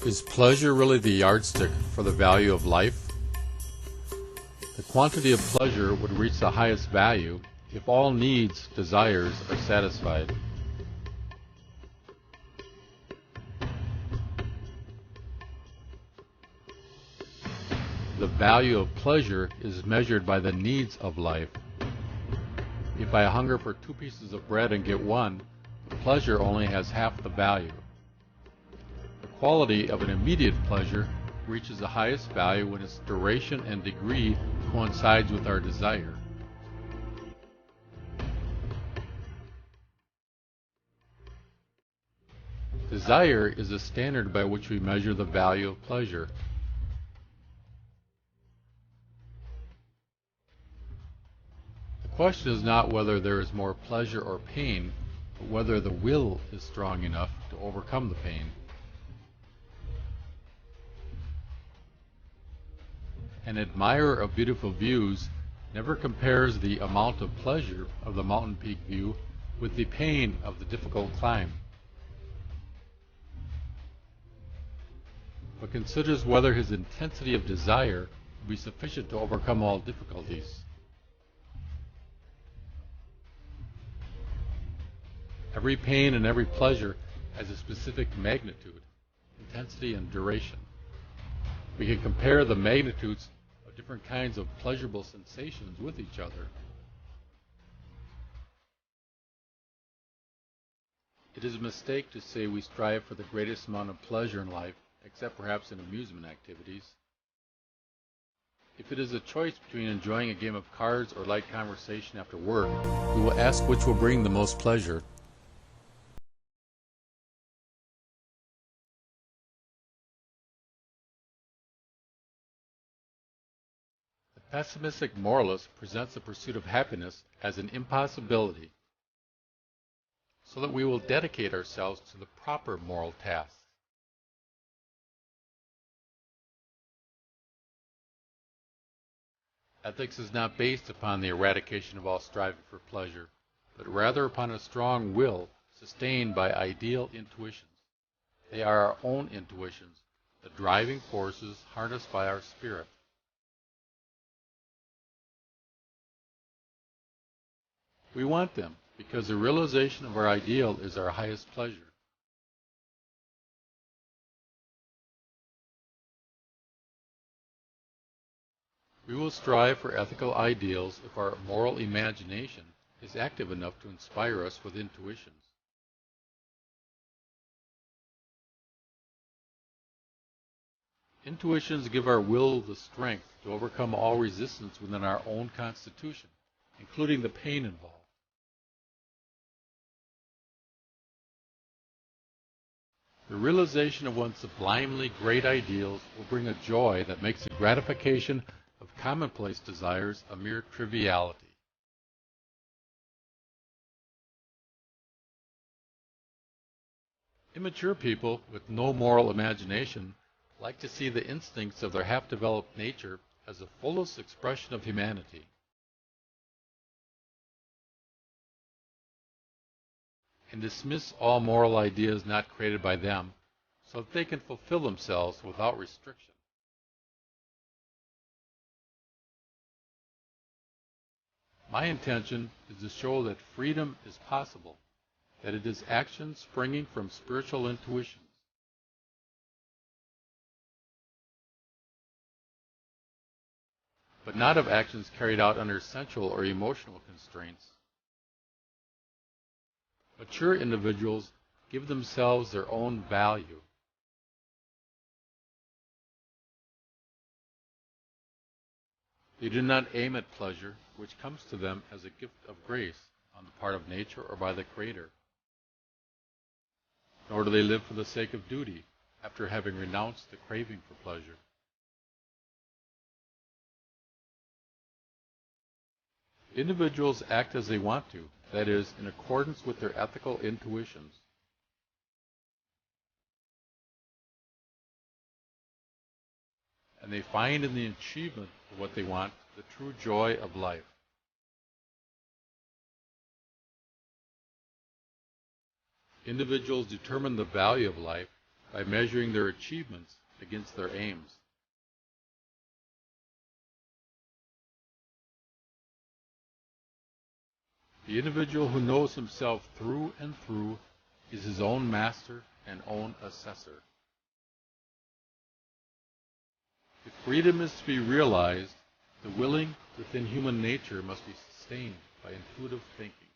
Is pleasure really the yardstick for the value of life? The quantity of pleasure would reach the highest value if all needs, desires are satisfied. The value of pleasure is measured by the needs of life. If I hunger for 2 pieces of bread and get 1, the pleasure only has half the value. The quality of an immediate pleasure reaches the highest value when its duration and degree coincides with our desire. Desire is the standard by which we measure the value of pleasure. The question is not whether there is more pleasure or pain, but whether the will is strong enough to overcome the pain. An admirer of beautiful views never compares the amount of pleasure of the mountain peak view with the pain of the difficult climb, but considers whether his intensity of desire will be sufficient to overcome all difficulties. Every pain and every pleasure has a specific magnitude, intensity, and duration. We can compare the magnitudes of different kinds of pleasurable sensations with each other. It is a mistake to say we strive for the greatest amount of pleasure in life, except perhaps in amusement activities. If it is a choice between enjoying a game of cards or light conversation after work, we will ask which will bring the most pleasure. The pessimistic moralist presents the pursuit of happiness as an impossibility, so that we will dedicate ourselves to the proper moral tasks. Ethics is not based upon the eradication of all striving for pleasure, but rather upon a strong will sustained by ideal intuitions. They are our own intuitions, the driving forces harnessed by our spirit. We want them because the realization of our ideal is our highest pleasure. We will strive for ethical ideals if our moral imagination is active enough to inspire us with intuitions. Intuitions give our will the strength to overcome all resistance within our own constitution, including the pain involved. The realization of one's sublimely great ideals will bring a joy that makes the gratification of commonplace desires a mere triviality. Immature people with no moral imagination like to see the instincts of their half-developed nature as the fullest expression of humanity. And dismiss all moral ideas not created by them, so that they can fulfill themselves without restriction. My intention is to show that freedom is possible, that it is action springing from spiritual intuitions. But not of actions carried out under sensual or emotional constraints. Mature individuals give themselves their own value. They do not aim at pleasure, which comes to them as a gift of grace on the part of nature or by the Creator. Nor do they live for the sake of duty, after having renounced the craving for pleasure. Individuals act as they want to, that is, in accordance with their ethical intuitions. And they find in the achievement of what they want the true joy of life. Individuals determine the value of life by measuring their achievements against their aims. The individual who knows himself through and through is his own master and own assessor. If freedom is to be realized, the willing within human nature must be sustained by intuitive thinking.